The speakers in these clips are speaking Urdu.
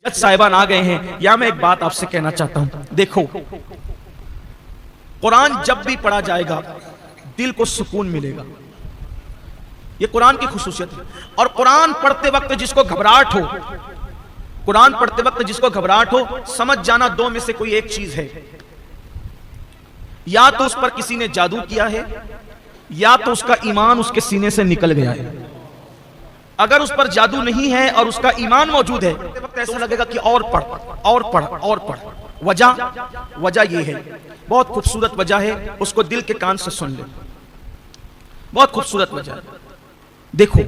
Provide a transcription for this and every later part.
جج صاحبان آ گئے ہیں، یا میں ایک بات آپ سے کہنا چاہتا ہوں، دیکھو قرآن جب بھی پڑھا جائے گا دل کو سکون ملے گا، یہ قرآن کی خصوصیت ہے۔ اور قرآن پڑھتے وقت جس کو گھبراہٹ ہو، قرآن پڑھتے وقت جس کو گھبراہٹ ہو، سمجھ جانا دو میں سے کوئی ایک چیز ہے، یا تو اس پر کسی نے جادو کیا ہے، یا تو اس کا ایمان اس کے سینے سے نکل گیا ہے۔ اگر اس پر جادو نہیں ہے اور اس کا ایمان موجود ہے تو ایسا لگے گا کہ اور پڑھ اور پڑھ اور پڑھ۔ وجہ یہ ہے، بہت خوبصورت وجہ ہے، اس کو دل کے کان سے سن لے، بہت خوبصورت وجہ ہے۔ دیکھو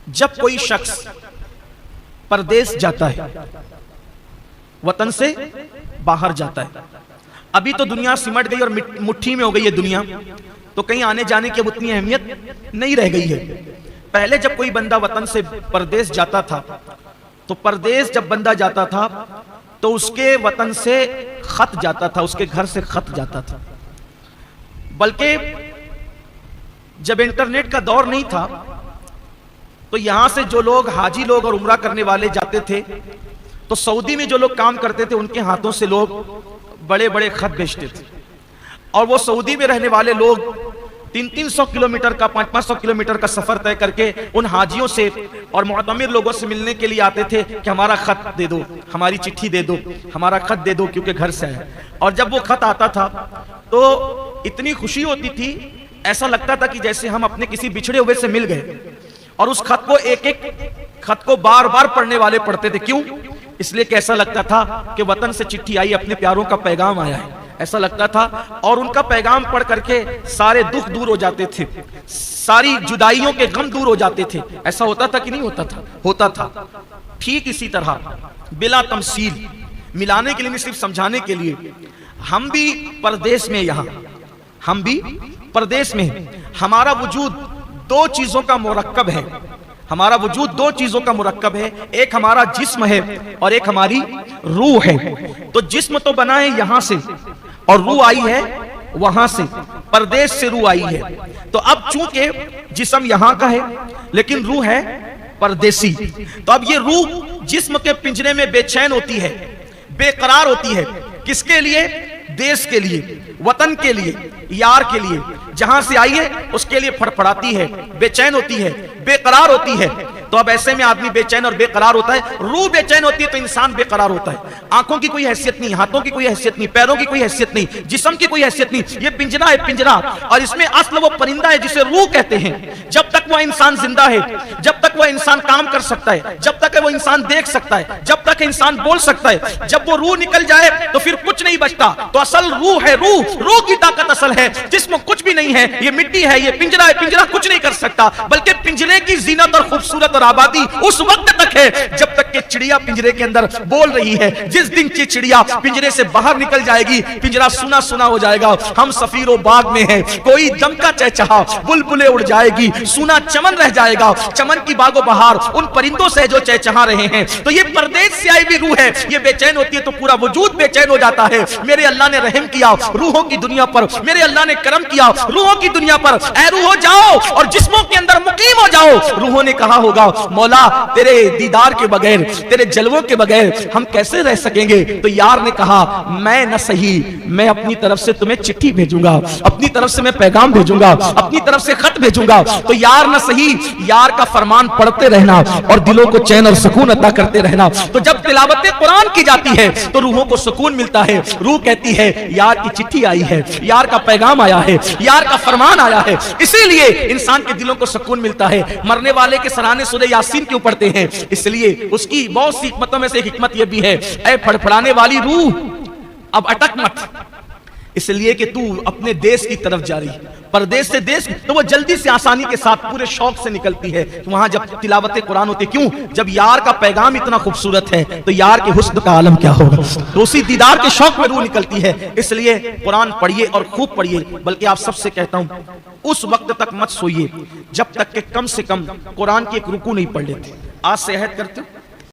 جب کوئی شخص پردیس جاتا ہے، وطن سے باہر جاتا ہے، ابھی تو دنیا سمٹ گئی اور مٹھی میں ہو گئی ہے دنیا، تو کہیں آنے جانے کی اب اتنی اہمیت نہیں رہ گئی ہے۔ پہلے جب کوئی بندہ وطن سے پردیس جاتا تھا تو پردیس جب بندہ جاتا تھا تو اس کے وطن سے خط جاتا تھا، اس کے گھر سے خط جاتا تھا۔ بلکہ جب انٹرنیٹ کا دور نہیں تھا تو یہاں سے جو لوگ حاجی لوگ اور عمرہ کرنے والے جاتے تھے تو سعودی میں جو لوگ کام کرتے تھے ان کے ہاتھوں سے لوگ بڑے بڑے خط بھیجتے تھے، اور وہ سعودی میں رہنے والے لوگ 300 کلومیٹر کا 500 کلومیٹر کا سفر طے کر کے ان حاجیوں سے اور معتمر لوگوں سے ملنے کے لیے آتے تھے کہ ہمارا خط دے دو، ہماری چٹھی دے دو، ہمارا خط دے دو، کیونکہ گھر سے ہے۔ اور جب وہ خط آتا تھا تو اتنی خوشی ہوتی تھی، ایسا لگتا تھا کہ جیسے ہم اپنے کسی بچھڑے ہوئے سے مل گئے۔ اور اس خط کو ایک ایک خط کو بار بار پڑھنے والے پڑھتے تھے، کیوں؟ اس لیے کہ ایسا لگتا تھا کہ وطن سے چٹھی آئی، اپنے پیاروں کا پیغام آیا ہے، ایسا لگتا تھا۔ اور ان کا پیغام پڑھ کر کے سارے دکھ دور ہو جاتے تھے، ساری جدائیوں کے غم دور ہو جاتے تھے۔ ایسا ہوتا تھا کہ نہیں ہوتا تھا؟ ہوتا تھا۔ ٹھیک اسی طرح بلا تمثیل، ملانے کے لیے نہیں، صرف سمجھانے کے لیے، ہم بھی پردیس میں، یہاں ہم بھی پردیس میں، ہمارا وجود دو چیزوں کا مرکب ہے، ہمارا وجود دو چیزوں کا مرکب ہے، ایک ہمارا جسم ہے اور ایک ہماری روح ہے۔ تو جسم تو بنا ہے یہاں سے اور روح آئی ہے وہاں سے، پردیس سے روح آئی ہے۔ تو اب چونکہ جسم یہاں کا ہے لیکن روح ہے پردیسی، تو اب یہ روح جسم کے پنجرے میں بے چین ہوتی ہے، بے قرار ہوتی ہے۔ کس کے لیے؟ دیس کے لیے، وطن کے لیے، یار کے لیے، جہاں سے آئی ہے اس کے لیے پھڑپڑاتی ہے، بے چین ہوتی ہے، بے قرار ہوتی ہے۔ تو اب ایسے میں آدمی بے چین اور بے قرار ہوتا ہے، روح بے چین ہوتی ہے تو انسان بے قرار ہوتا ہے۔ آنکھوں کی کوئی حیثیت نہیں، ہاتھوں کی کوئی حیثیت نہیں، پیروں کی کوئی حیثیت نہیں، جسم کی کوئی حیثیت نہیں، یہ پنجرا ہے، پنجرا، اور اس میں اصل وہ پرندہ ہے جسے روح کہتے ہیں۔ جب تک وہ انسان زندہ ہے، جب تک وہ انسان کام کر سکتا ہے، جب تک وہ انسان دیکھ سکتا ہے، جب تک انسان بول سکتا ہے، جب وہ روح نکل جائے تو پھر کچھ نہیں بچتا۔ تو اصل روح ہے، روح کی طاقت اصل ہے، جسم کچھ بھی نہیں ہے، یہ مٹی ہے، یہ پنجرا ہے، پنجرا کچھ نہیں کر سکتا، بلکہ پنجرے کی زینت اور خوبصورت اور آبادی اس وقت تک ہے جب تک کہ چڑیا پنجرے کے اندر بول رہی ہے۔ جس دن کی چڑیا پنجرے سے باہر نکل جائے گی، پنجرا سنا سنا ہو جائے گا۔ ہم سفیر و باغ میں ہیں، کوئی دم کا چہچہا، بلبلیں اڑ جائے گی، سونا چمن رہ جائے گا، چمن کی باغ و بہار ان پرندوں سے جو چہچہا رہے ہیں۔ تو یہ پردیس سے آئی بھی روح ہے، یہ بے چین ہوتی ہے تو پورا وجود بے چین ہو جاتا ہے۔ میرے اللہ نے رحم کیا روحوں کی دنیا پر، میرے اللہ نے کرم کیا روحوں کی دنیا پر۔ اے روحوں جاؤ اور جسموں کے اندر مقیم ہو جاؤ۔ روحوں نے کہا ہوگا مولا تیرے دیدار کے بغیر، تیرے جلووں کے بغیر ہم کیسے رہ سکیں گے؟ تو یار نے کہا میں نہ صحیح، میں اپنی طرف سے تمہیں چٹھی بھیجوں گا، اپنی طرف سے میں پیغام بھیجوں گا، اپنی طرف سے خط بھیجوں گا۔ تو یار نہ صحیح، یار کا فرمان پڑھتے رہنا اور دلوں کو چین اور سکون عطا کرتے رہنا۔ تو جب تلاوت قرآن کی جاتی ہے تو روحوں کو سکون ملتا ہے، روح کہتی ہے یار کی چٹھی آئی ہے، یار کا پیغام آیا ہے، یار کا فرمان آیا ہے۔ اسی لیے انسان کے دلوں کو سکون ملتا ہے۔ مرنے والے کے سرانے سورہ یاسین کیوں پڑھتے ہیں؟ اس لیے اس کی بہت سی حکمتوں میں سے ایک حکمت یہ بھی ہے، اے پھڑپھڑانے والی روح اب اٹک مت، اس لیے کہ تو اپنے دیس کی طرف جا رہی ہے، پردیس سے دیس، تو وہ جلدی سے آسانی کے ساتھ پورے شوق سے نکلتی ہے وہاں جب تلاوت قرآن ہوتی ہے۔ کیوں؟ جب یار کا پیغام اتنا خوبصورت ہے تو یار کے حسن کا عالم کیا ہوگا؟ تو اسی دیدار کے شوق میں روح نکلتی ہے۔ اس لیے قرآن پڑھیے اور خوب پڑھیے، بلکہ آپ سب سے کہتا ہوں اس وقت تک مت سوئیے جب تک کہ کم سے کم قرآن کی ایک رکوع نہیں پڑھ لیتے۔ آج سے عہد کرتے ہو